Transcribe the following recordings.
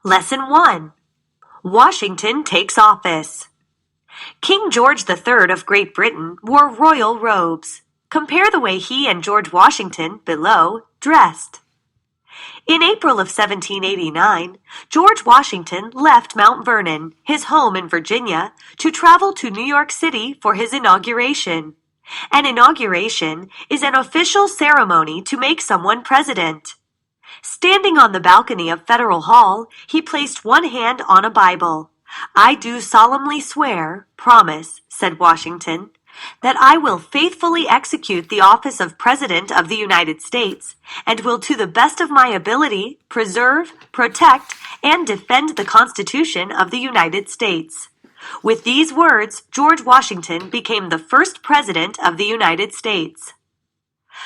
Lesson 1. Washington takes office. King George III of Great Britain wore royal robes. Compare the way he and George Washington, below, dressed. In April of 1789, George Washington left Mount Vernon, his home in Virginia, to travel to New York City for his inauguration. An inauguration is an official ceremony to make someone president. Standing on the balcony of Federal Hall, he placed one hand on a Bible. "I do solemnly swear, promise," said Washington, "that I will faithfully execute the office of President of the United States, and will to the best of my ability preserve, protect, and defend the Constitution of the United States." With these words, George Washington became the first President of the United States.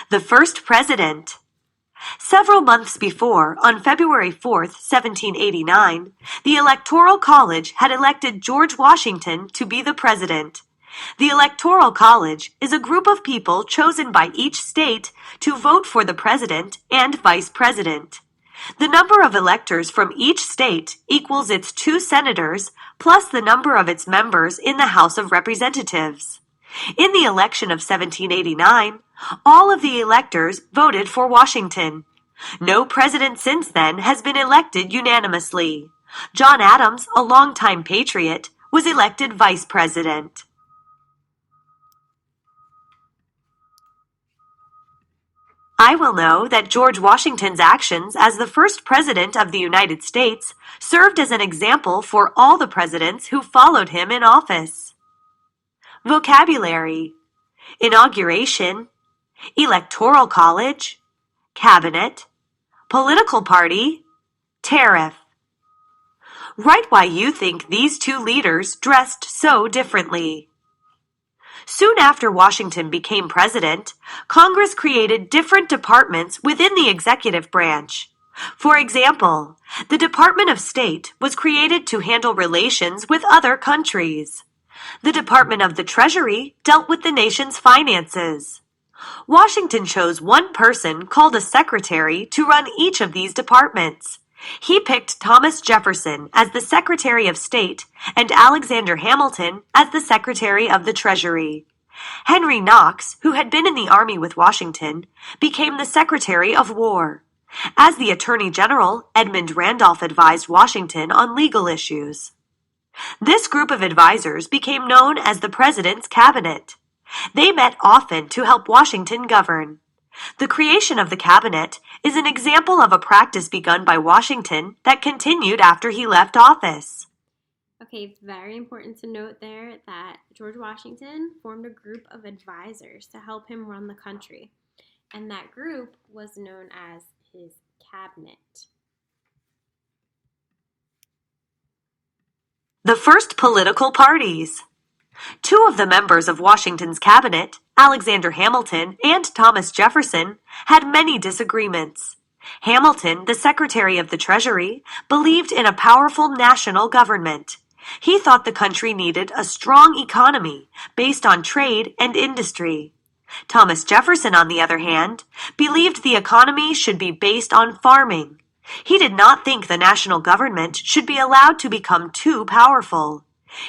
The first President. Several months before, on February 4, 1789, the Electoral College had elected George Washington to be the president. The Electoral College is a group of people chosen by each state to vote for the president and vice president. The number of electors from each state equals its 2 senators plus the number of its members in the House of Representatives. In the election of 1789, all of the electors voted for Washington. No president since then has been elected unanimously. John Adams, a longtime patriot, was elected vice president. I will know that George Washington's actions as the first president of the United States served as an example for all the presidents who followed him in office. Vocabulary: inauguration, electoral college, cabinet, political party, tariff. Write why you think these 2 leaders dressed so differently. Soon after Washington became president, Congress created different departments within the executive branch. For example, the Department of State was created to handle relations with other countries. The Department of the Treasury dealt with the nation's finances. Washington chose one person called a secretary to run each of these departments. He picked Thomas Jefferson as the Secretary of State and Alexander Hamilton as the Secretary of the Treasury. Henry Knox, who had been in the Army with Washington, became the Secretary of War. As the Attorney General, Edmund Randolph advised Washington on legal issues. This group of advisors became known as the President's Cabinet. They met often to help Washington govern. The creation of the cabinet is an example of a practice begun by Washington that continued after he left office. Okay, very important to note there that George Washington formed a group of advisors to help him run the country, and that group was known as his cabinet. The first political parties. 2 of the members of Washington's cabinet, Alexander Hamilton and Thomas Jefferson, had many disagreements. Hamilton, the Secretary of the Treasury, believed in a powerful national government. He thought the country needed a strong economy based on trade and industry. Thomas Jefferson, on the other hand, believed the economy should be based on farming. He did not think the national government should be allowed to become too powerful.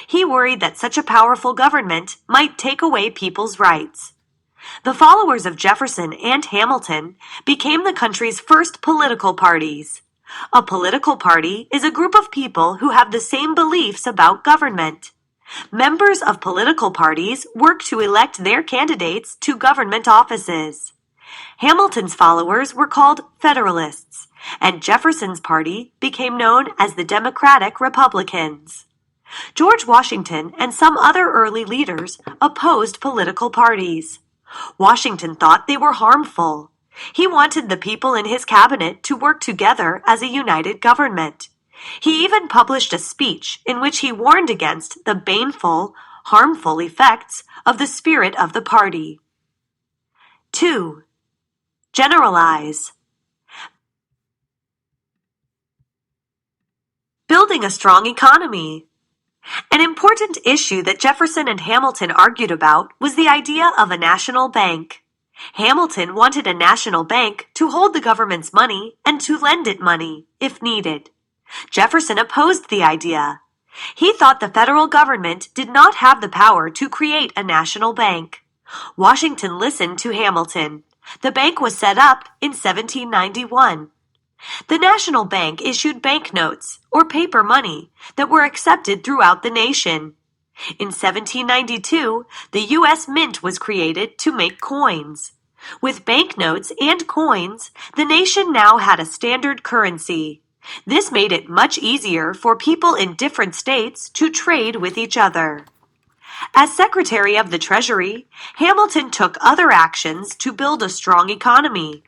He worried that such a powerful government might take away people's rights. The followers of Jefferson and Hamilton became the country's first political parties. A political party is a group of people who have the same beliefs about government. Members of political parties work to elect their candidates to government offices. Hamilton's followers were called Federalists, and Jefferson's party became known as the Democratic Republicans. George Washington and some other early leaders opposed political parties. Washington thought they were harmful. He wanted the people in his cabinet to work together as a united government. He even published a speech in which he warned against the baneful, harmful effects of the spirit of the party. 2. Generalize. Building a strong economy. An important issue that Jefferson and Hamilton argued about was the idea of a national bank. Hamilton wanted a national bank to hold the government's money and to lend it money, if needed. Jefferson opposed the idea. He thought the federal government did not have the power to create a national bank. Washington listened to Hamilton. The bank was set up in 1791. The National Bank issued banknotes, or paper money, that were accepted throughout the nation. In 1792, the U.S. Mint was created to make coins. With banknotes and coins, the nation now had a standard currency. This made it much easier for people in different states to trade with each other. As Secretary of the Treasury, Hamilton took other actions to build a strong economy.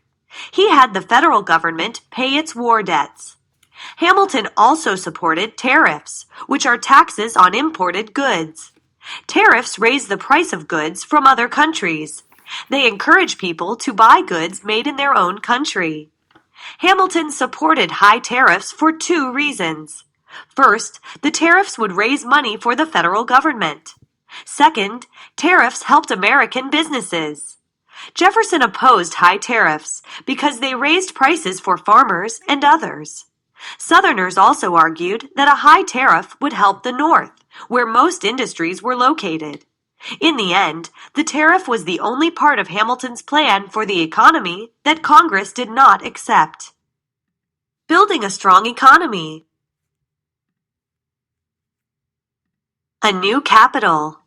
He had the federal government pay its war debts. Hamilton also supported tariffs, which are taxes on imported goods. Tariffs raise the price of goods from other countries. They encourage people to buy goods made in their own country. Hamilton supported high tariffs for two reasons. First, the tariffs would raise money for the federal government. Second, tariffs helped American businesses. Jefferson opposed high tariffs because they raised prices for farmers and others. Southerners also argued that a high tariff would help the North, where most industries were located. In the end, the tariff was the only part of Hamilton's plan for the economy that Congress did not accept. Building a strong economy. A new capital.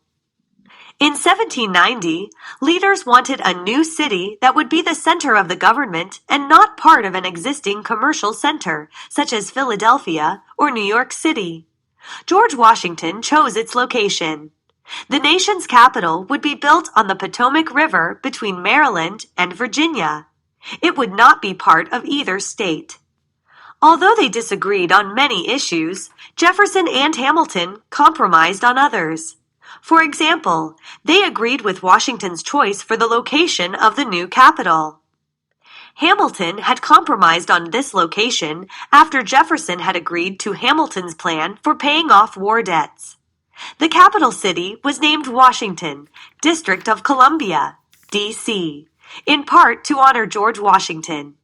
In 1790, leaders wanted a new city that would be the center of the government and not part of an existing commercial center, such as Philadelphia or New York City. George Washington chose its location. The nation's capital would be built on the Potomac River between Maryland and Virginia. It would not be part of either state. Although they disagreed on many issues, Jefferson and Hamilton compromised on others. For example, they agreed with Washington's choice for the location of the new capital. Hamilton had compromised on this location after Jefferson had agreed to Hamilton's plan for paying off war debts. The capital city was named Washington, District of Columbia, D.C., in part to honor George Washington.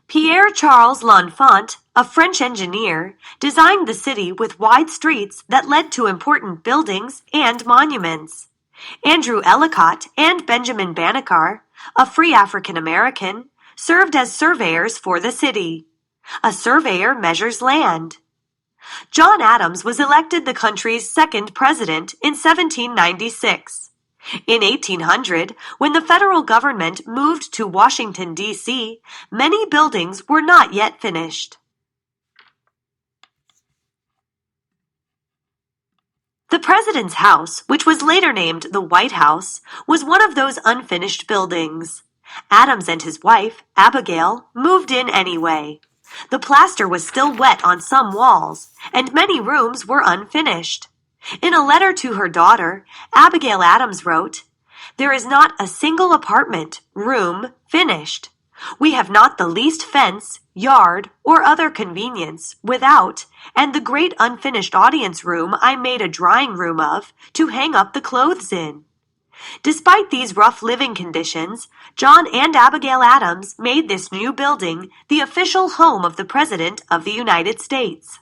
Pierre-Charles L'Enfant, a French engineer, designed the city with wide streets that led to important buildings and monuments. Andrew Ellicott and Benjamin Banneker, a free African American, served as surveyors for the city. A surveyor measures land. John Adams was elected the country's second president in 1796. In 1800, when the federal government moved to Washington, D.C., many buildings were not yet finished. The president's house, which was later named the White House, was one of those unfinished buildings. Adams and his wife, Abigail, moved in anyway. The plaster was still wet on some walls, and many rooms were unfinished. In a letter to her daughter, Abigail Adams wrote, "There is not a single apartment, room, finished. We have not the least fence, yard, or other convenience without, and the great unfinished audience room I made a drying room of to hang up the clothes in." Despite these rough living conditions, John and Abigail Adams made this new building the official home of the President of the United States.